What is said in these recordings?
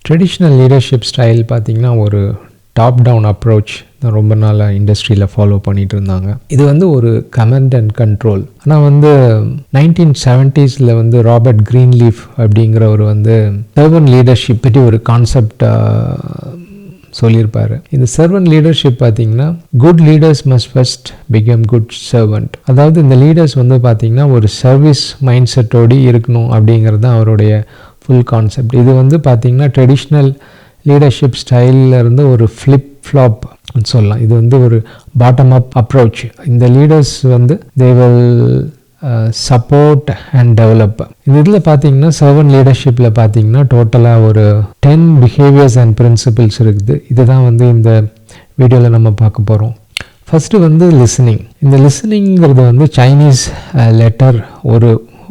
Traditional leadership style பார்த்திங்கன்னா ஒரு top down approach தான் ரொம்ப நாளாக இண்டஸ்ட்ரியில் ஃபாலோ பண்ணிகிட்டு இருந்தாங்க. இது வந்து ஒரு கமாண்ட் அண்ட் கண்ட்ரோல். ஆனால் வந்து 1970s வந்து ராபர்ட் கிரீன்லீஃப் அப்படிங்கிறவர் வந்து சர்வன்ட் லீடர்ஷிப் பற்றி ஒரு கான்செப்ட் சொல்லியிருப்பார். இந்த சர்வன்ட் லீடர்ஷிப் பார்த்தீங்கன்னா good leaders must first become good servant. அதாவது இந்த லீடர்ஸ் வந்து பார்த்தீங்கன்னா ஒரு சர்வீஸ் மைண்ட் செட்டோடு இருக்கணும் அப்படிங்கிறது தான் அவருடைய ஃபுல் கான்செப்ட். இது வந்து பார்த்தீங்கன்னா ட்ரெடிஷ்னல் லீடர்ஷிப் ஸ்டைலில் இருந்து ஒரு ஃப்ளிப் ஃப்ளாப் சொல்லலாம். இது வந்து ஒரு பாட்டம் அப் அப்ரோச். இந்த லீடர்ஸ் வந்து they will support and develop. இந்த இதில் பார்த்தீங்கன்னா சர்வன்ட் லீடர்ஷிப்பில் பார்த்தீங்கன்னா டோட்டலாக ஒரு 10 பிஹேவியர்ஸ் அண்ட் பிரின்சிபிள்ஸ் இருக்குது. இதுதான் வந்து இந்த வீடியோவில் நம்ம பார்க்க போகிறோம். ஃபஸ்ட்டு வந்து லிசனிங். இந்த லிசனிங்கிறது வந்து சைனீஸ் லெட்டர்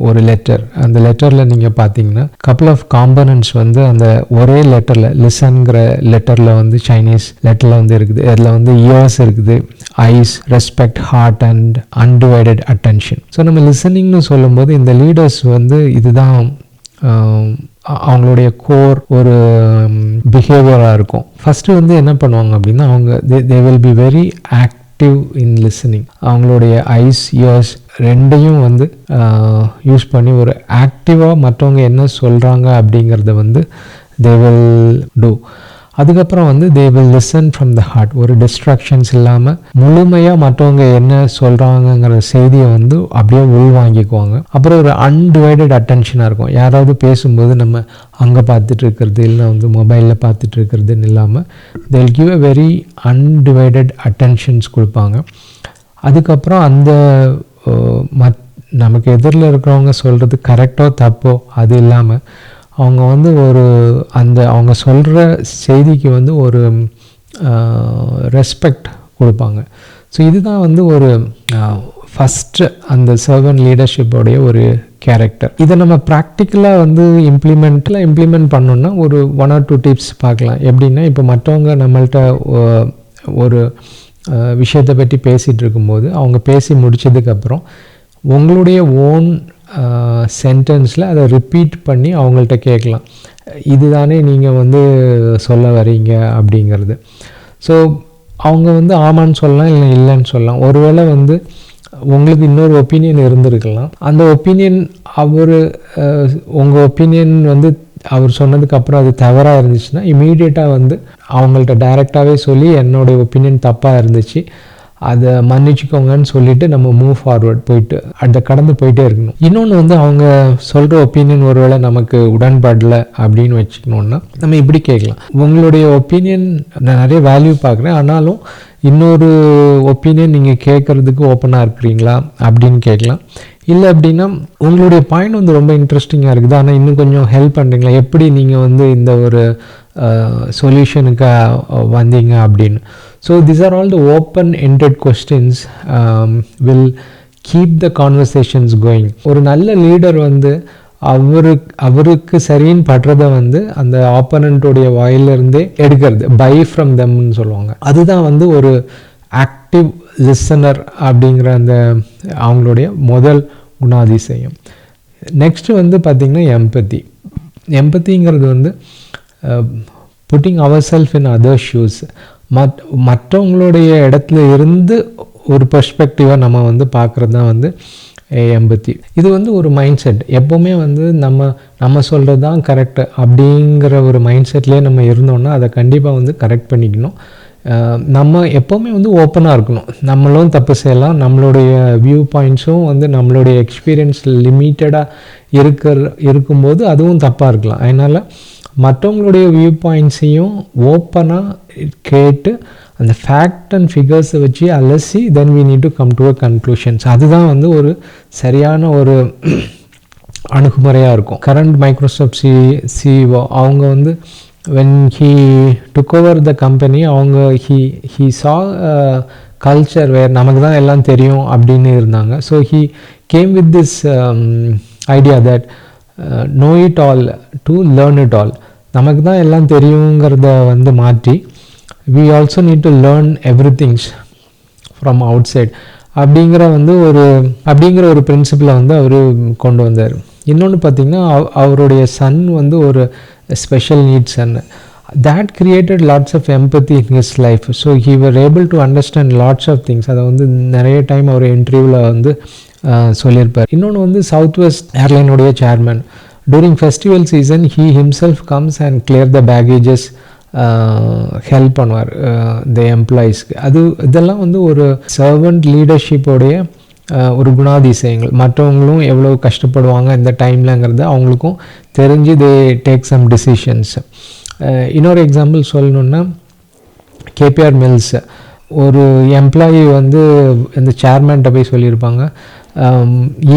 ஒரு லெட்டர். அந்த லெட்டரில் நீங்கள் பார்த்தீங்கன்னா கப்புள் ஆஃப் காம்பனன்ட்ஸ் வந்து அந்த ஒரே லெட்டரில் லிசன்கிற லெட்டரில் வந்து சைனீஸ் லெட்டரில் வந்து இருக்குது. அதில் வந்து இயர்ஸ் இருக்குது, eyes, respect, heart and undivided attention. So நம்ம லிசனிங்னு சொல்லும்போது இந்த லீடர்ஸ் வந்து இதுதான் அவங்களுடைய கோர் ஒரு பிஹேவியராக இருக்கும். ஃபஸ்ட்டு வந்து என்ன பண்ணுவாங்க அப்படின்னா அவங்க they will be very active in listening. அவங்களுடைய ஐஸ், இயர்ஸ் ரெண்டையும் வந்து யூஸ் பண்ணி ஒரு ஆக்டிவாக மற்றவங்க என்ன சொல்கிறாங்க அப்படிங்கிறத வந்து தே வில் டூ. அதுக்கப்புறம் வந்து they will listen from the heart. ஒரு டிஸ்ட்ராக்ஷன்ஸ் இல்லாமல் முழுமையாக மற்றவங்க என்ன சொல்கிறாங்கங்கிற செய்தியை வந்து அப்படியே உள்வாங்கிக்குவாங்க. அப்புறம் ஒரு அன்டிவைடட் அட்டென்ஷனாக இருக்கும். யாராவது பேசும்போது நம்ம அங்கே பார்த்துட்டு இருக்கிறது இல்லை வந்து மொபைலில் பார்த்துட்டு இருக்கிறதுன்னு இல்லாமல் they will give a very undivided attentions கொடுப்பாங்க. அதுக்கப்புறம் அந்த நமக்கு எதிரில் இருக்கிறவங்க சொல்கிறது கரெக்டோ தப்போ அது இல்லாமல் அவங்க வந்து அவங்க சொல்கிற செய்திக்கு வந்து ஒரு ரெஸ்பெக்ட் கொடுப்பாங்க. ஸோ இதுதான் வந்து ஒரு ஃபஸ்ட்டு அந்த சர்வன்ட் லீடர்ஷிப்போடைய ஒரு கேரக்டர். இதை நம்ம ப்ராக்டிக்கலாக வந்து இம்ப்ளிமெண்ட் பண்ணோன்னா ஒரு 1 or 2 டிப்ஸ் பார்க்கலாம். எப்படின்னா இப்போ மற்றவங்க நம்மள்கிட்ட ஒரு விஷயத்தை பற்றி பேசிகிட்டு இருக்கும்போது அவங்க பேசி முடித்ததுக்கப்புறம் உங்களுடைய ஓன் சென்டென்ஸில் அதை ரிப்பீட் பண்ணி அவங்கள்ட்ட கேட்கலாம், இதுதானே நீங்கள் வந்து சொல்ல வரீங்க அப்படிங்கிறது. ஸோ அவங்க வந்து ஆமான்னு சொல்லலாம், இல்லை இல்லைன்னு சொல்லலாம். ஒருவேளை வந்து உங்களுக்கு இன்னொரு ஒப்பீனியன் இருந்திருக்கலாம். அந்த ஒப்பீனியன் உங்கள் ஒப்பீனியன் வந்து அவர் சொன்னதுக்கப்புறம் அது தவறாக இருந்துச்சுன்னா இமீடியட்டாக வந்து அவங்கள்ட்ட டைரெக்டாகவே சொல்லி என்னுடைய ஒப்பீனியன் தப்பாக இருந்துச்சு, அதை மன்னிச்சுக்கோங்கன்னு சொல்லிவிட்டு நம்ம மூவ் ஃபார்வர்ட் போயிட்டு அதை கடந்து போயிட்டே இருக்கணும். இன்னொன்று வந்து அவங்க சொல்கிற ஒப்பீனியன் ஒருவேளை நமக்கு உடன்படலை அப்படின்னு வச்சுக்கணுன்னா நம்ம இப்படி கேட்கலாம், உங்களுடைய ஒப்பீனியன் நான் நிறைய வேல்யூ பார்க்குறேன், ஆனாலும் இன்னொரு ஒப்பீனியன் நீங்கள் கேட்குறதுக்கு ஓப்பனாக இருக்கிறீங்களா அப்படின்னு கேட்கலாம். இல்லை அப்படின்னா உங்களுடைய பாயிண்ட் வந்து ரொம்ப இன்ட்ரெஸ்டிங்காக இருக்குது, ஆனால் இன்னும் கொஞ்சம் ஹெல்ப் பண்ணுறீங்களா, எப்படி நீங்கள் வந்து இந்த ஒரு சொல்யூஷனுக்கு வந்தீங்க அப்படின்னு. So these are all the open-ended questions will keep the conversations going. ஒரு நல்ல லீடர் வந்து அவருக்கு சரின்னு படுறதை வந்து அந்த ஆப்போனண்ட்டோடைய வாயிலிருந்தே எடுக்கிறது, பை ஃப்ரம் தெம்னு சொல்லுவாங்க. அதுதான் வந்து ஒரு ஆக்டிவ் லிசனர் அப்படிங்கிற அந்த அவங்களுடைய முதல் குணாதிசயம். நெக்ஸ்ட்டு வந்து பார்த்திங்கன்னா எம்பத்திங்கிறது வந்து putting our self in other shoes. மற்றவங்களுடைய இடத்துல இருந்து ஒரு பெர்ஸ்பெக்டிவாக நம்ம வந்து பார்க்குறது தான் வந்து எம்பத்தி. இது வந்து ஒரு மைண்ட் செட். எப்போவுமே வந்து நம்ம சொல்கிறது தான் கரெக்டு அப்படிங்கிற ஒரு மைண்ட் செட்லேயே நம்ம இருந்தோன்னா அதை கண்டிப்பாக வந்து கரெக்ட் பண்ணிக்கணும். நம்ம எப்போவுமே வந்து ஓப்பனாக இருக்கணும். நம்மளும் தப்பு செய்யலாம், நம்மளுடைய வியூ பாயிண்ட்ஸும் வந்து நம்மளுடைய எக்ஸ்பீரியன்ஸ் லிமிட்டடாக இருக்கும்போது அதுவும் தப்பாக இருக்கலாம். அதனால் மற்றவங்களுடைய வியூ பாயிண்ட்ஸையும் ஓப்பனாக கேட்டு அந்த ஃபேக்ட் அண்ட் ஃபிகர்ஸை வச்சு அலசி then we need to come to a conclusions. அதுதான் வந்து ஒரு சரியான ஒரு அணுகுமுறையாக இருக்கும். கரண்ட் மைக்ரோசாஃப்ட் சிஇஓ அவங்க வந்து when he took over the company அவங்க he saw a culture where நமக்கு தான் எல்லாம் தெரியும் அப்படின்னு இருந்தாங்க. So he came with this idea that know it all to learn it all. நமக்கு தான் எல்லாம் தெரியுங்கிறத வந்து மாற்றி we also need to learn everything from outside அப்படிங்கிற ஒரு பிரின்சிபிளை வந்து அவர் கொண்டு வந்தார். இன்னொன்று பார்த்திங்கன்னா அவருடைய சன் வந்து ஒரு special needs, and that created lots of empathy in his life. So he were able to understand lots of things. அதை வந்து நிறைய டைம் அவர் இன்டர்வியூவில் வந்து சொல்லியிருப்பார். இன்னொன்று வந்து சவுத் வெஸ்ட் ஏர்லைனுடைய chairman, during festival season he himself comes and clear the baggages, help பண்ணுவார் த எம்ப்ளாயீஸ்க்கு. இதெல்லாம் வந்து ஒரு சர்வன்ட் லீடர்ஷிப்போடைய ஒரு குணாதிசயங்கள். மற்றவங்களும் எவ்வளோ கஷ்டப்படுவாங்க இந்த டைம்லங்கிறது அவங்களுக்கும் தெரிஞ்சு தே டேக் சம் டிசிஷன்ஸ். இன்னொரு எக்ஸாம்பிள் சொல்லணுன்னா கேபிஆர் மில்ஸ், ஒரு எம்ப்ளாயி வந்து இந்த சேர்மேன்கிட்ட போய் சொல்லியிருப்பாங்க,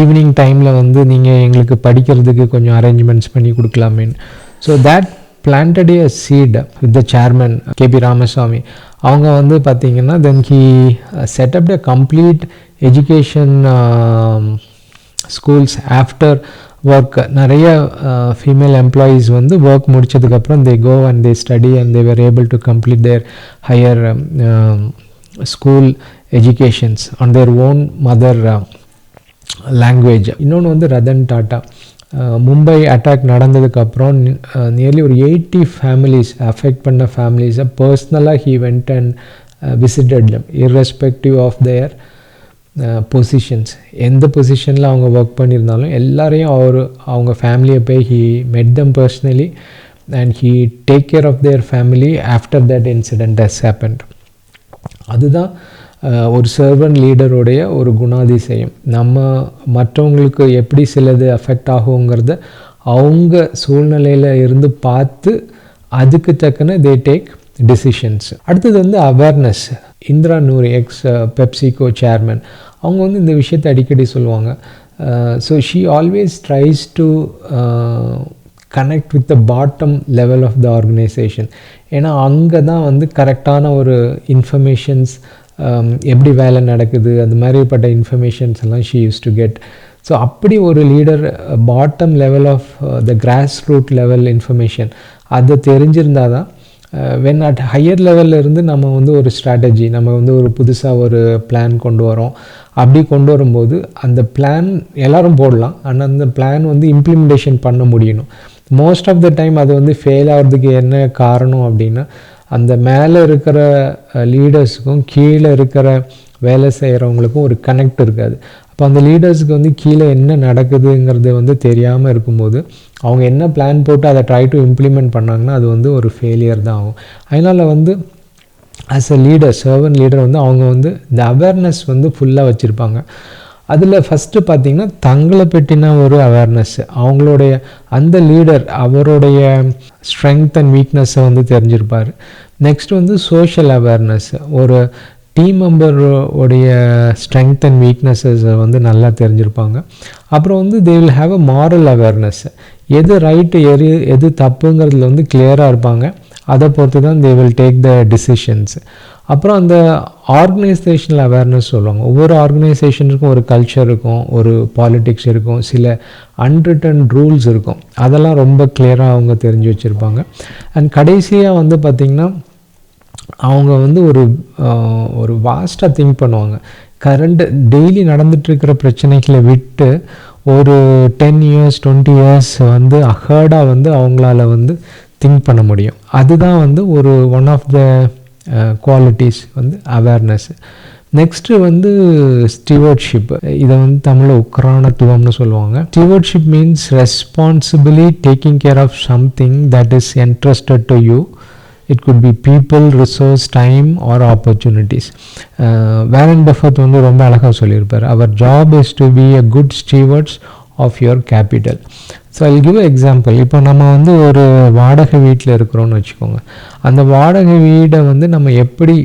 ஈவினிங் டைமில் வந்து நீங்கள் எங்களுக்கு படிக்கிறதுக்கு கொஞ்சம் அரேஞ்ச்மெண்ட்ஸ் பண்ணி கொடுக்கலாமேன்னு. So that planted a seed with the chairman KP Ramaswamy. அவங்க வந்து பார்த்திங்கன்னா then he set up a complete education schools after work. நிறைய female employees வந்து ஒர்க் முடிச்சதுக்கப்புறம் they go and they study and they were able to complete their higher school educations on their own mother language. இன்னொன்று வந்து Ratan Tata, Mumbai attack நடந்ததுக்கப்புறம் nearly ஒரு 80 families affect பண்ண ஃபேமிலிஸை பர்சனலாக he went and visited them irrespective of their positions. எந்த பொசிஷனில் அவங்க ஒர்க் பண்ணியிருந்தாலும் எல்லாரையும் அவங்க ஃபேமிலியை போய் he met them personally and he take care of their family after that incident has happened. அதுதான் ஒரு சர்வன்ட் லீடருடைய ஒரு குணாதிசயம். நம்ம மற்றவங்களுக்கு எப்படி சிலது அஃபெக்ட் ஆகுங்கிறத அவங்க சூழ்நிலையில் இருந்து பார்த்து அதுக்கு தக்கன தே டேக் டிசிஷன்ஸ். அடுத்தது வந்து awareness. Indra Nooyi, ex PepsiCo chairman, அவங்க வந்து இந்த விஷயத்தை அடிக்கடி சொல்லுவாங்க. So she always tries to connect with the bottom level of the organisation. ஏன்னா அங்கே தான் வந்து கரெக்டான ஒரு இன்ஃபர்மேஷன்ஸ், எப்படி வேலை நடக்குது, அது மாதிரிப்பட்ட இன்ஃபர்மேஷன்ஸ் எல்லாம் she use to get. So அப்படி ஒரு leader bottom level of the grass root level information அதை தெரிஞ்சிருந்தால் தான் வென் அட் ஹையர் லெவலில் இருந்து நம்ம வந்து ஒரு ஸ்ட்ராட்டஜி, நம்ம வந்து ஒரு புதுசாக ஒரு பிளான் கொண்டு வரோம். அப்படி கொண்டு வரும்போது அந்த பிளான் எல்லோரும் போடலாம், ஆனால் அந்த பிளான் வந்து இம்ப்ளிமெண்டேஷன் பண்ண முடியணும். மோஸ்ட் ஆஃப் த டைம் அது வந்து ஃபெயில் ஆகிறதுக்கு என்ன காரணம் அப்படின்னா, அந்த மேலே இருக்கிற லீடர்ஸுக்கும் கீழே இருக்கிற வேலை செய்கிறவங்களுக்கும் ஒரு கனெக்ட் இருக்காது. அப்போ அந்த லீடர்ஸுக்கு வந்து கீழே என்ன நடக்குதுங்கிறது வந்து தெரியாமல் இருக்கும்போது அவங்க என்ன பிளான் போட்டு அதை ட்ரை டு இம்ப்ளிமெண்ட் பண்ணாங்கன்னா அது வந்து ஒரு ஃபெயிலியர் தான் ஆகும். அதனால் வந்து as a leader, servant leader வந்து அவங்க வந்து இந்த அவேர்னஸ் வந்து ஃபுல்லாக வச்சுருப்பாங்க. அதில் ஃபஸ்ட்டு பார்த்திங்கன்னா தங்களை பற்றின ஒரு அவேர்னஸ், அவங்களுடைய அந்த லீடர் அவருடைய ஸ்ட்ரென்த் அண்ட் வீக்னஸை வந்து தெரிஞ்சிருப்பார். நெக்ஸ்ட் வந்து சோஷியல் அவேர்னஸ், ஒரு டீம் மெம்பருடைய ஸ்ட்ரென்த் அண்ட் வீக்னஸஸை வந்து நல்லா தெரிஞ்சிருப்பாங்க. அப்புறம் வந்து they will have a moral awareness, எது ரைட்டு எது தப்புங்கிறதுல வந்து கிளியராக இருப்பாங்க. அதை பொறுத்து தான் they will take the decisions. அப்புறம் அந்த ஆர்கனைசேஷனல் அவேர்னஸ் சொல்லுவாங்க. ஒவ்வொரு ஆர்கனைசேஷனுக்கும் ஒரு கல்ச்சர் இருக்கும், ஒரு பாலிட்டிக்ஸ் இருக்கும், சில அன்ரிட்டன் ரூல்ஸ் இருக்கும். அதெல்லாம் ரொம்ப கிளியராக அவங்க தெரிஞ்சு வச்சுருப்பாங்க. அண்ட் கடைசியாக வந்து பார்த்திங்கன்னா அவங்க வந்து ஒரு வாஸ்ட்டாக திங்க் பண்ணுவாங்க. கரண்ட் டெய்லி நடந்துகிட்ருக்கிற பிரச்சனைகளை விட்டு ஒரு 10 years 20 years வந்து அஹர்டாக வந்து அவங்களால வந்து திங்க் பண்ண முடியும். அதுதான் வந்து ஒரு ஒன் ஆஃப் த குவாலிட்டிஸ் வந்து அவேர்னஸ். நெக்ஸ்ட்டு வந்து ஸ்டீவர்ட்ஷிப், இதை வந்து தமிழில் உக்ரானத்துவம்னு சொல்லுவாங்க. Stewardship means responsibly taking care of something that is entrusted to you. It could be people, resource, time or opportunities. Warren Buffett வந்து ரொம்ப அழகாக சொல்லியிருப்பார், our job is to be a good stewards of your capital. So I'll give an example. இப்போ நம்ம வந்து ஒரு வாடகை வீட்டில் இருக்கிறோன்னு வச்சுக்கோங்க. அந்த வாடகை வீடை வந்து நம்ம எப்படி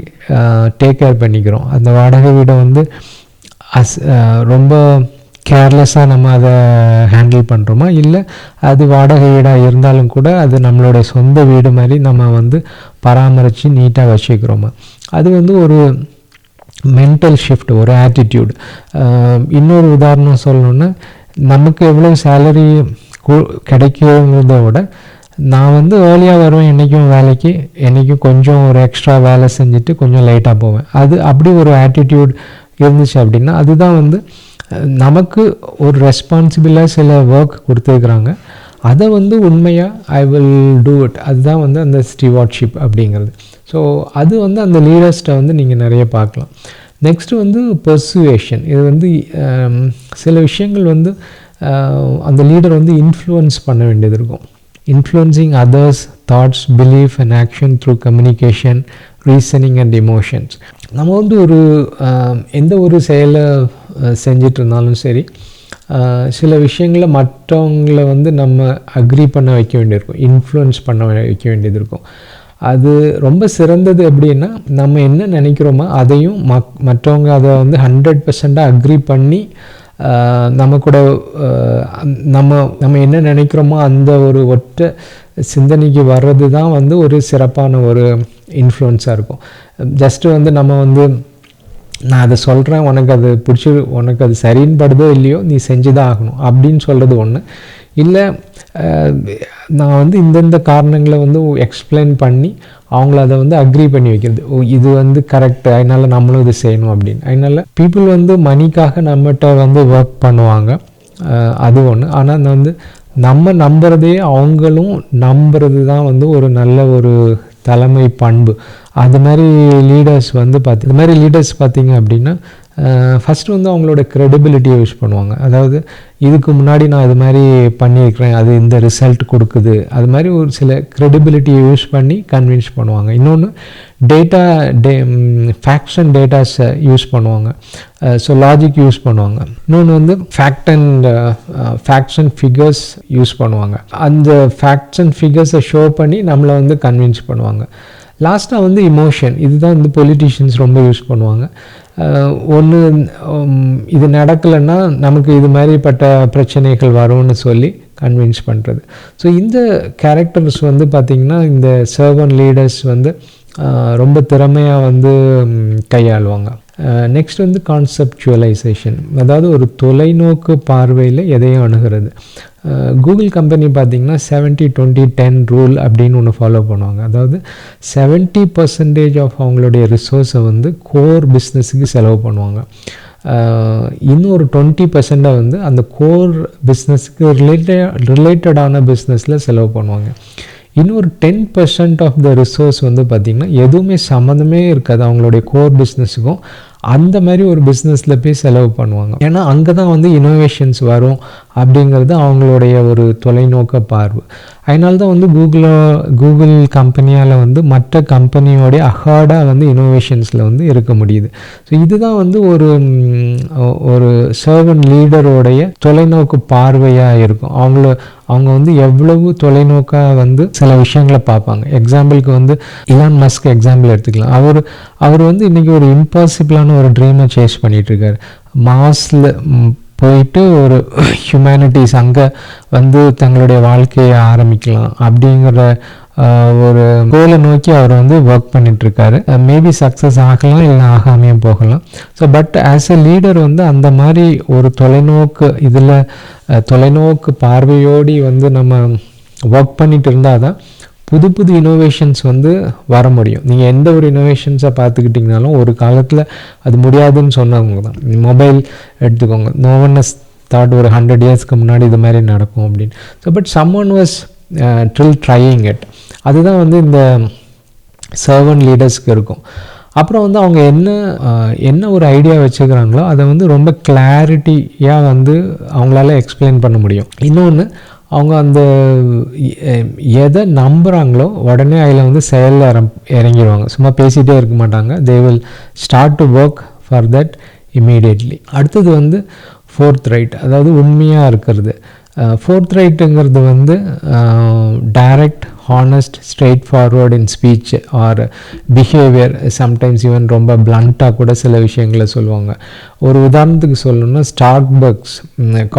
டேக் கேர் பண்ணிக்கிறோம், அந்த வாடகை வீடை வந்து ரொம்ப கேர்லெஸ்ஸாக நம்ம அதை ஹேண்டில் பண்ணுறோமா, இல்லை அது வாடகை வீடாக இருந்தாலும் கூட அது நம்மளோட சொந்த வீடு மாதிரி நம்ம வந்து பராமரித்து நீட்டாக வச்சுக்கிறோமா. அது வந்து ஒரு மென்டல் ஷிஃப்ட், ஒரு ஆட்டிடியூட். இன்னொரு உதாரணம் சொல்லணுன்னா, நமக்கு எவ்வளோ சேலரி கிடைக்குங்கிறத விட நான் வந்து ஏர்லியாக வருவேன் என்றைக்கும் வேலைக்கு, என்றைக்கும் கொஞ்சம் ஒரு எக்ஸ்ட்ரா வேலை செஞ்சுட்டு கொஞ்சம் லேட்டாக போவேன். அது அப்படி ஒரு ஆட்டிடியூட் இருந்துச்சு அப்படின்னா அதுதான் வந்து நமக்கு ஒரு ரெஸ்பான்சிபிளாக சில ஒர்க் கொடுத்துருக்குறாங்க. அதை வந்து உண்மையாக ஐ வில் டூ இட், அதுதான் வந்து அந்த ஸ்டீவார்ட்ஷிப் அப்படிங்கிறது. ஸோ அது வந்து அந்த லீடர்ஸ்ட்டை வந்து நீங்கள் நிறைய பார்க்கலாம். நெக்ஸ்ட்டு வந்து பெர்சுவேஷன். இது வந்து சில விஷயங்கள் வந்து அந்த லீடர் வந்து இன்ஃப்ளூயன்ஸ் பண்ண வேண்டியது இருக்கும். Influencing others thoughts, belief and action through communication, reasoning and emotions. நம்ம வந்து எந்த ஒரு செயலை செஞ்சிட்டு இருந்தாலும் சரி, சில விஷயங்களை மற்றவங்களை வந்து நம்ம அக்ரி பண்ண வைக்க வேண்டியிருக்கும், இன்ஃப்ளூயன்ஸ் பண்ண வைக்க வேண்டியது இருக்கும். அது ரொம்ப சிறந்தது எப்படின்னா, நம்ம என்ன நினைக்கிறோமோ அதையும் மற்றவங்க அதை வந்து 100% அக்ரி பண்ணி நம்ம கூட நம்ம என்ன நினைக்கிறோமோ அந்த ஒரு ஒற்றை சிந்தனைக்கு வர்றது தான் வந்து ஒரு சிறப்பான ஒரு இன்ஃப்ளூயன்ஸாக இருக்கும். ஜஸ்ட்டு வந்து நம்ம வந்து நான் அதை சொல்கிறேன், உனக்கு அது சரின்னு படுதோ இல்லையோ நீ செஞ்சு தான் ஆகணும் அப்படின்னு சொல்கிறது ஒன்று. இல்லை நான் வந்து இந்தந்த காரணங்களை வந்து எக்ஸ்பிளைன் பண்ணி அவங்கள அதை வந்து அக்ரி பண்ணி வைக்கிறது, இது வந்து கரெக்டு, அதனால் நம்மளும் இது செய்யணும் அப்படின்னு. அதனால் பீப்புள் வந்து மணிக்காக நம்மகிட்ட வந்து ஒர்க் பண்ணுவாங்க, அது ஒன்று. ஆனால் வந்து நம்ம நம்புறதே அவங்களும் நம்புறது தான் வந்து ஒரு நல்ல ஒரு தலைமை பண்பு. அது மாதிரி லீடர்ஸ் வந்து பார்த்திங்க அப்படின்னா, ஃபஸ்ட்டு வந்து அவங்களோட க்ரெடிபிலிட்டியை யூஸ் பண்ணுவாங்க. அதாவது இதுக்கு முன்னாடி நான் இது மாதிரி பண்ணியிருக்கிறேன், அது இந்த ரிசல்ட் கொடுக்குது, அது மாதிரி ஒரு சில க்ரெடிபிலிட்டியை யூஸ் பண்ணி கன்வின்ஸ் பண்ணுவாங்க. இன்னொன்று ஃபேக்ட்ஸ் அண்ட் டேட்டாஸை யூஸ் பண்ணுவாங்க. ஸோ லாஜிக் யூஸ் பண்ணுவாங்க. இன்னொன்று வந்து ஃபேக்ட்ஸ் அண்ட் ஃபிகர்ஸ் யூஸ் பண்ணுவாங்க. அந்த ஃபேக்ட்ஸ் அண்ட் ஃபிகர்ஸை ஷோ பண்ணி நம்மளை வந்து கன்வின்ஸ் பண்ணுவாங்க. லாஸ்ட்டாக வந்து இமோஷன், இதுதான் வந்து பொலிட்டீஷியன்ஸ் ரொம்ப யூஸ் பண்ணுவாங்க. ஒன்று இது நடக்கலைன்னா நமக்கு இது மாதிரிப்பட்ட பிரச்சனைகள் வரும்னு சொல்லி கன்வின்ஸ் பண்ணுறது. ஸோ இந்த கேரக்டர்ஸ் வந்து பார்த்திங்கன்னா இந்த சர்வன்ட் லீடர்ஸ் வந்து ரொம்ப திறமையாக வந்து கையாளுவாங்க. நெக்ஸ்ட் வந்து கான்செப்டுவலைசேஷன், அதாவது ஒரு தொலைநோக்கு பார்வையில் எதையும் அணுகிறது. கூகுள் கம்பெனி பார்த்திங்கன்னா 70-20-10 ரூல் அப்படின்னு ஒன்று ஃபாலோ பண்ணுவாங்க. அதாவது 70% ஆஃப் அவங்களுடைய ரிசோர்ஸை வந்து கோர் பிஸ்னஸுக்கு செலவு பண்ணுவாங்க. இன்னொரு 20% வந்து அந்த கோர் பிஸ்னஸுக்கு ரிலேட்டடான பிஸ்னஸில் செலவு பண்ணுவாங்க. இன்னொரு 10% ஆஃப் த ரிசோர்ஸ் வந்து பார்த்திங்கன்னா எதுவுமே சம்மந்தமே இருக்காது அவங்களுடைய கோர் பிஸ்னஸுக்கும், அந்த மாதிரி ஒரு பிஸ்னஸில் போய் செலவு பண்ணுவாங்க. ஏன்னா அங்கே தான் வந்து இனோவேஷன்ஸ் வரும் அப்படிங்கிறது அவங்களுடைய ஒரு தொலைநோக்க பார்வை. அதனால தான் வந்து கூகுள் கம்பெனியால் வந்து மற்ற கம்பெனியோடைய அஹார்டாக வந்து இனோவேஷன்ஸில் வந்து இருக்க முடியுது. ஸோ இதுதான் வந்து ஒரு சர்வன்ட் லீடரோடைய தொலைநோக்கு பார்வையாக இருக்கும். அவங்க வந்து எவ்வளவு தொலைநோக்காக வந்து சில விஷயங்களை பார்ப்பாங்க. எக்ஸாம்பிளுக்கு வந்து இலான் மஸ்க் எக்ஸாம்பிள் எடுத்துக்கலாம். அவர் வந்து இன்றைக்கி ஒரு இம்பாசிபிளான ஒரு ட்ரீமை சேஸ் பண்ணிகிட்ருக்காரு. மார்ஸில் போயிட்டு ஒரு ஹியூமனிட்டிஸ் அங்கே வந்து தங்களுடைய வாழ்க்கையை ஆரம்பிக்கலாம் அப்படிங்கிற ஒரு கோலை நோக்கி அவர் வந்து ஒர்க் பண்ணிகிட்ருக்காரு. மேபி சக்ஸஸ் ஆகலாம், இல்லை ஆகாமையும் போகலாம். So but as a leader வந்து அந்த மாதிரி ஒரு தொலைநோக்கு பார்வையோடி வந்து நம்ம ஒர்க் பண்ணிட்டு இருந்தால் தான் புது இனோவேஷன்ஸ் வந்து வர முடியும். நீங்கள் எந்த ஒரு இனோவேஷன்ஸை பார்த்துக்கிட்டிங்கனாலும் ஒரு காலத்தில் அது முடியாதுன்னு சொன்னவங்க தான். மொபைல் எடுத்துக்கோங்க, நோ ஒன் ஹஸ் தாட் ஒரு 100 இயர்ஸ்க்கு முன்னாடி இது மாதிரி நடக்கும் அப்படின்னு. So but someone was drill trying it. அதுதான் வந்து இந்த சர்வன்ட் லீடர்ஸ்க்கு இருக்கும். அப்புறம் வந்து அவங்க என்ன ஒரு ஐடியா வச்சுக்கிறாங்களோ அதை வந்து ரொம்ப கிளாரிட்டியாக வந்து அவங்களால எக்ஸ்பிளைன் பண்ண முடியும். இன்னொன்று, அவங்க அந்த எதை நம்புகிறாங்களோ உடனே அதில் வந்து செயலில் இறங்கிடுவாங்க. சும்மா பேசிகிட்டே இருக்க மாட்டாங்க. They will start to work for that immediately. அடுத்தது வந்து ஃபோர்த் ரைட், அதாவது உண்மையாக இருக்கிறது. ஃபோர்த் ரைட்டுங்கிறது வந்து direct, honest, straightforward in speech or behaviour. Sometimes even ரொம்ப பிளண்ட்டாக கூட சில விஷயங்களை சொல்லுவாங்க. ஒரு உதாரணத்துக்கு சொல்லணும்னா, ஸ்டார்பக்ஸ்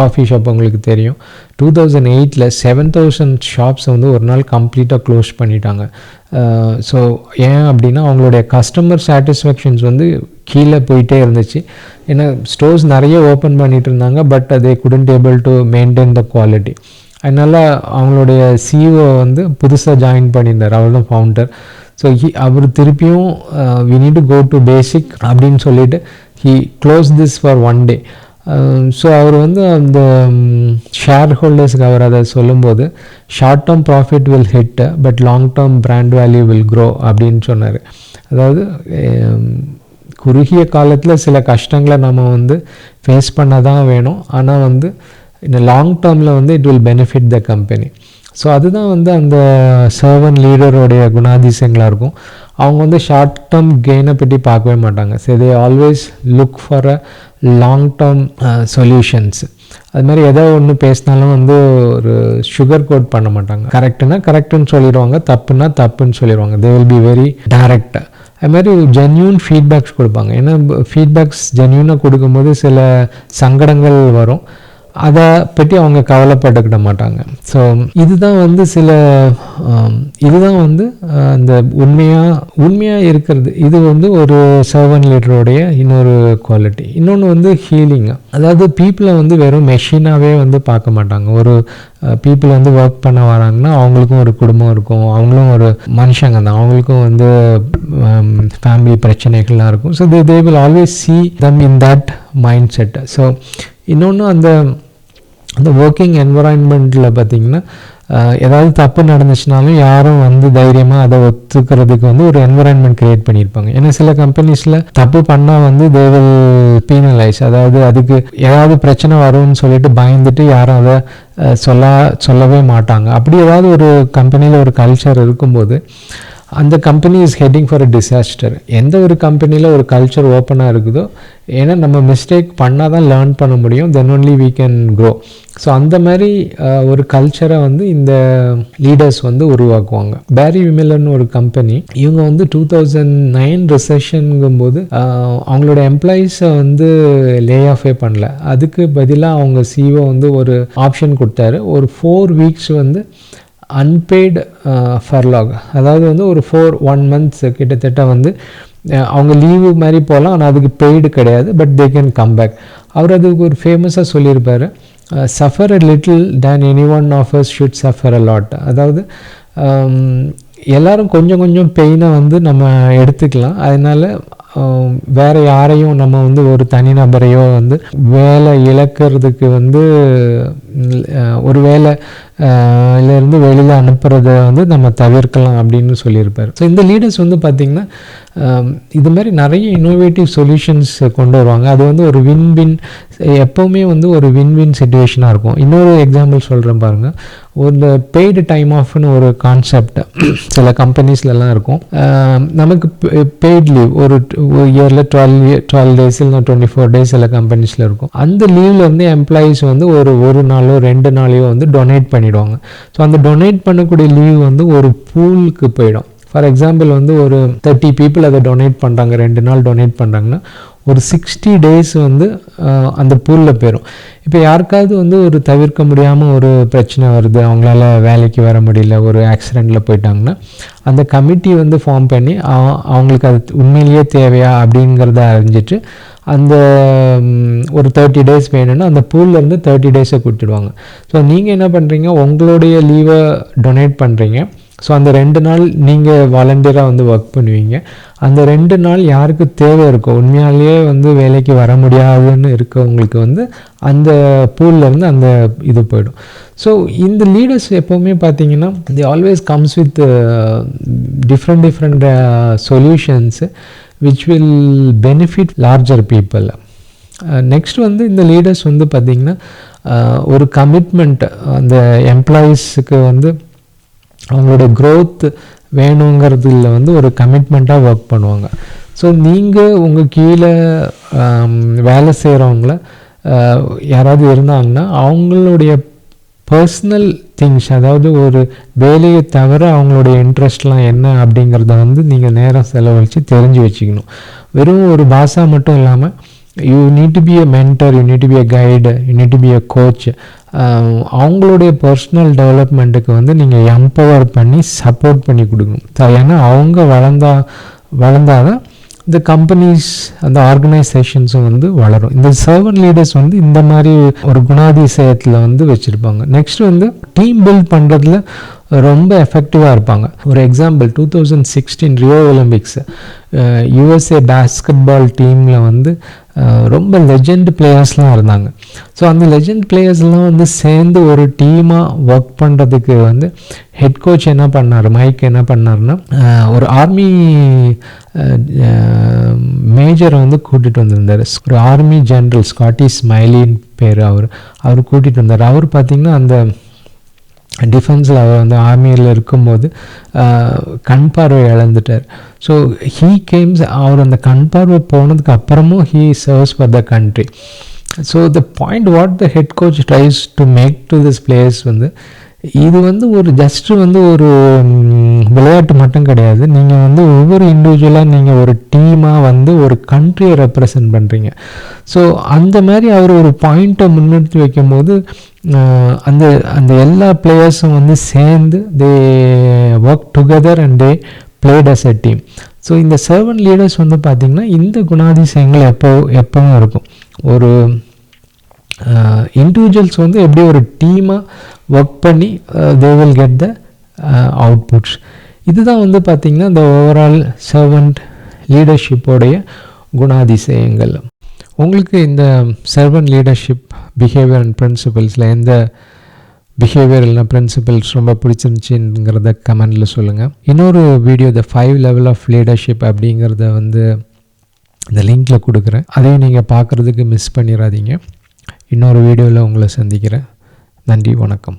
காஃபி ஷாப் உங்களுக்கு தெரியும். 2008 7,000 ஷாப்ஸை வந்து ஒரு நாள் கம்ப்ளீட்டாக க்ளோஸ் பண்ணிட்டாங்க. ஸோ ஏன் அப்படின்னா அவங்களுடைய கஸ்டமர் சாட்டிஸ்ஃபேக்ஷன்ஸ் வந்து கீழே போயிட்டே இருந்துச்சு. ஏன்னா ஸ்டோர்ஸ் நிறைய ஓப்பன் பண்ணிட்டு இருந்தாங்க, but they couldn't able to maintain the quality. அதனால் அவங்களுடைய சிஇஓ வந்து புதுசாக ஜாயின் பண்ணியிருந்தார், அவர் தான் ஃபவுண்டர். ஸோ அவர் திருப்பியும் we need to go to basic அப்படின்னு சொல்லிட்டு he closed this for one day. So அவர் வந்து அந்த ஷேர் ஹோல்டர்ஸுக்கு அவர் அதை சொல்லும்போது short term profit will hit but long term brand value will grow அப்படின்னு சொன்னார். அதாவது குறுகிய காலத்தில் சில கஷ்டங்களை நம்ம வந்து ஃபேஸ் பண்ண தான் வேணும், ஆனால் வந்து இந்த லாங் டேர்மில் வந்து it will benefit the company. So அதுதான் வந்து அந்த சர்வன் லீடருடைய குணாதிசயங்களாக இருக்கும். அவங்க வந்து ஷார்ட் டேர்ம் கெயினை பற்றி பார்க்கவே மாட்டாங்க. So they always look for a long term solutions. அது மாதிரி ஏதோ ஒன்று பேசினாலும் வந்து ஒரு சுகர் கோட் பண்ண மாட்டாங்க. கரெக்டுனா கரெக்டுன்னு சொல்லிடுவாங்க, தப்புனா தப்புன்னு சொல்லிடுவாங்க. They will be very direct. அது மாதிரி ஜென்யூன் ஃபீட்பேக்ஸ் கொடுப்பாங்க. ஏன்னா ஃபீட்பேக்ஸ் ஜென்யூனாக கொடுக்கும்போது சில சங்கடங்கள் வரும், அதை பற்றி அவங்க கவலைப்பட்டுக்கிட மாட்டாங்க. ஸோ இதுதான் வந்து இதுதான் வந்து அந்த உண்மையாக இருக்கிறது. இது வந்து ஒரு சர்வன் லீடருடைய இன்னொரு குவாலிட்டி. இன்னொன்று வந்து ஹீலிங். அதாவது பீப்புளை வந்து வெறும் மெஷினாகவே வந்து பார்க்க மாட்டாங்க. ஒரு பீப்புள் வந்து ஒர்க் பண்ண வராங்கன்னா அவங்களுக்கும் ஒரு குடும்பம் இருக்கும், அவங்களும் ஒரு மனுஷங்க தான், அவங்களுக்கும் வந்து ஃபேமிலி பிரச்சனைகள்லாம் இருக்கும். So they will always see them in that mindset. So இன்னொன்று அந்த ஒர்க்கிங் என்வரான்மெண்ட்டில் பார்த்திங்கன்னா ஏதாவது தப்பு நடந்துச்சுனாலும் யாரும் வந்து தைரியமாக அதை ஒத்துக்கிறதுக்கு வந்து ஒரு என்வரான்மெண்ட் க்ரியேட் பண்ணியிருப்பாங்க. ஏன்னா சில கம்பெனிஸில் தப்பு பண்ணால் வந்து தே வில் பீனலைஸ், அதாவது அதுக்கு ஏதாவது பிரச்சனை வரும்னு சொல்லிட்டு பயந்துட்டு யாரும் அதை சொல்லவே மாட்டாங்க. அப்படி ஏதாவது ஒரு கம்பெனியில் ஒரு கல்ச்சர் இருக்கும்போது அந்த company is heading for a disaster. எந்த ஒரு கம்பெனியில் ஒரு கல்ச்சர் ஓப்பனாக இருக்குதோ, ஏன்னா நம்ம மிஸ்டேக் பண்ணால் தான் லேர்ன் பண்ண முடியும், then only we can grow. So அந்த மாதிரி ஒரு கல்ச்சரை வந்து இந்த லீடர்ஸ் வந்து உருவாக்குவாங்க. பேரி விமிலர்னு ஒரு கம்பெனி, இவங்க வந்து 2009 ரிசெஷனுங்கும்போது அவங்களோட எம்ப்ளாயீஸை வந்து லே ஆஃபே பண்ணல. அதுக்கு பதிலாக அவங்க சிஓ வந்து ஒரு ஆப்ஷன் கொடுத்தாரு. ஒரு 4 வீக்ஸ் வந்து அன்பெய்டு ஃபர்லாக், அதாவது வந்து ஒரு 1 months கிட்டத்தட்ட வந்து அவங்க லீவு மாதிரி போகலாம், ஆனால் அதுக்கு பெய்டு கிடையாது, but they can come back. அவர் அதுக்கு ஒரு ஃபேமஸாக சொல்லியிருப்பார், suffer a little than any one of us should suffer a lot. அதாவது எல்லோரும் கொஞ்சம் கொஞ்சம் பெயினை வந்து நம்ம எடுத்துக்கலாம், அதனால் வேறு யாரையும் நம்ம வந்து ஒரு தனிநபரையோ வந்து வேலை இழக்கிறதுக்கு வந்து ஒரு வேலையிலேருந்து வெளியில் அனுப்புறத வந்து நம்ம தவிர்க்கலாம் அப்படின்னு சொல்லியிருப்பார். ஸோ இந்த லீடர்ஸ் வந்து பார்த்திங்கன்னா இது மாதிரி நிறைய இன்னோவேட்டிவ் சொல்யூஷன்ஸ் கொண்டு வருவாங்க. அது வந்து ஒரு வின் எப்போவுமே வந்து ஒரு வின் சுச்சுவேஷனாக இருக்கும். இன்னொரு எக்ஸாம்பிள் சொல்கிறேன் பாருங்கள். ஒரு பெய்டு டைம் ஆஃப்னு ஒரு கான்செப்ட் சில கம்பெனிஸ்லலாம் இருக்கும். நமக்கு பெய்ட் லீவ் ஒரு இயரில் 12 days இல்லை 24 days சில கம்பெனிஸில் இருக்கும். அந்த லீவில் வந்து எம்ப்ளாயீஸ் வந்து ஒரு நாளோ 2 நாளையோ வந்து டொனேட் பண்ணிவிடுவாங்க. ஸோ அந்த டொனேட் பண்ணக்கூடிய லீவ் வந்து ஒரு பூலுக்கு போயிடும். ஃபார் எக்ஸாம்பிள் வந்து ஒரு 30 people அதை டொனேட் பண்ணுறாங்க, 2 நாள் டொனேட் பண்ணுறாங்கன்னா ஒரு 60 days வந்து அந்த பூலில் போயிடும். இப்போ யாருக்காவது வந்து ஒரு தவிர்க்க முடியாமல் ஒரு பிரச்சனை வருது, அவங்களால வேலைக்கு வர முடியல, ஒரு ஆக்சிடெண்ட்டில் போயிட்டாங்கன்னா அந்த கமிட்டி வந்து ஃபார்ம் பண்ணி அவங்களுக்கு அது உண்மையிலேயே தேவையா அப்படிங்கிறத அறிஞ்சிட்டு அந்த ஒரு 30 days வேணும்னா அந்த பூல்லேருந்து 30 days கொடுத்துடுவாங்க. ஸோ நீங்கள் என்ன பண்ணுறீங்க, உங்களுடைய லீவை டொனேட் பண்ணுறீங்க. ஸோ அந்த 2 நாள் நீங்கள் வாலண்டியராக வந்து ஒர்க் பண்ணுவீங்க. அந்த 2 நாள் யாருக்கு தேவை இருக்கோ, உண்மையாலேயே வந்து வேலைக்கு வர முடியாதுன்னு இருக்கவங்களுக்கு வந்து அந்த பூல்லேருந்து அந்த இது போயிடும். ஸோ இந்த லீடர்ஸ் எப்போவுமே பார்த்தீங்கன்னா they always comes with different solutions which will benefit larger people. Next வந்து இந்த லீடர்ஸ் வந்து பார்த்திங்கன்னா ஒரு கமிட்மெண்ட் அந்த எம்ப்ளாயீஸுக்கு வந்து அவங்களோட க்ரோத் வேணுங்கிறதுல வந்து ஒரு கமிட்மெண்ட்டாக ஒர்க் பண்ணுவாங்க. ஸோ நீங்கள் உங்கள் கீழே வேலை செய்கிறவங்கள யாராவது இருந்தாங்கன்னா அவங்களுடைய பர்சனல் திங்ஸ், அதாவது ஒரு வேலையை தவிர அவங்களுடைய இன்ட்ரெஸ்ட்லாம் என்ன அப்படிங்கிறத வந்து நீங்கள் நேரம் செலவழித்து தெரிஞ்சு வச்சுக்கணும். வெறும் ஒரு பாஸாக மட்டும் இல்லாமல் you need to be a mentor, you need to be a guide, you need to be a coach. அவங்களுடைய பர்சனல் டெவலப்மெண்ட்டுக்கு வந்து நீங்கள் எம்பவர் பண்ணி சப்போர்ட் பண்ணி கொடுக்கணும். ஏன்னா அவங்க வளர்ந்தாதான் இந்த கம்பெனிஸ் அந்த ஆர்கனைசேஷன்ஸும் வந்து வளரும். இந்த சர்வன் லீடர்ஸ் வந்து இந்த மாதிரி ஒரு குணாதிசயத்தில் வந்து வச்சுருப்பாங்க. நெக்ஸ்ட் வந்து டீம் பில்ட் பண்ணுறதுல ரொம்ப எஃபெக்டிவாக இருப்பாங்க. ஒரு example 2016 Rio Olympics USA basketball டீமில் வந்து ரொம்ப லெஜெண்ட் பிளேயர்ஸ்லாம் இருந்தாங்க. ஸோ அந்த லெஜெண்ட் பிளேயர்ஸ்லாம் வந்து சேர்ந்து ஒரு டீமாக ஒர்க் பண்ணுறதுக்கு வந்து ஹெட் கோச் என்ன பண்ணார், மைக் என்ன பண்ணார்னா, ஒரு ஆர்மி மேஜரை வந்து கூட்டிகிட்டு வந்திருந்தார். ஒரு ஆர்மி ஜென்ரல், ஸ்காட்டி ஸ்மைலின்னு பேர். அவர் கூட்டிகிட்டு வந்தார். அவர் பார்த்திங்கன்னா அந்த டிஃபென்ஸில் அவர் வந்து ஆர்மியில் இருக்கும்போது கண் பார்வை இழந்துட்டார். ஸோ ஹீ கேம்ஸ், அவர் அந்த கண் பார்வை போனதுக்கு அப்புறமும் he serves for the country. So the point what the head coach tries to make to this players வந்து, இது வந்து ஒரு ஜஸ்ட்டு வந்து ஒரு விளையாட்டு மட்டும் கிடையாது. நீங்கள் வந்து ஒவ்வொரு இண்டிவிஜுவலாக நீங்கள் ஒரு டீமாக வந்து ஒரு கண்ட்ரியை ரெப்ரசன்ட் பண்ணுறீங்க. ஸோ அந்த மாதிரி அவர் ஒரு பாயிண்ட்டை முன்னிறுத்தி வைக்கும் போது அந்த அந்த எல்லா பிளேயர்ஸும் வந்து சேர்ந்து they work together and they played as a team. So இந்த சர்வன்ட் லீடர்ஸ் வந்து பார்த்திங்கன்னா இந்த குணாதிசயங்கள் எப்பவும் இருக்கும். ஒரு இண்டிவிஜுவல்ஸ் வந்து எப்படி ஒரு டீமாக ஒர்க் பண்ணி they will get the outputs. இதுதான் வந்து பார்த்திங்கன்னா இந்த ஓவரால் சர்வன்ட் லீடர்ஷிப்போடைய குணாதிசயங்கள். உங்களுக்கு இந்த சர்வன்ட் லீடர்ஷிப் பிஹேவியர் அண்ட் பிரின்சிபல்ஸில் எந்த பிஹேவியரல்னா பிரின்சிபல்ஸ் ரொம்ப பிடிச்சிருந்துச்சிங்கிறத கமெண்டில் சொல்லுங்கள். இன்னொரு video the 5 level of leadership அப்படிங்கிறத வந்து இந்த லிங்க்கில் கொடுக்குறேன். அதையும் நீங்கள் பார்க்குறதுக்கு மிஸ் பண்ணிடாதீங்க. இன்னொரு வீடியோவில் உங்களை சந்திக்கிறேன். நன்றி, வணக்கம்.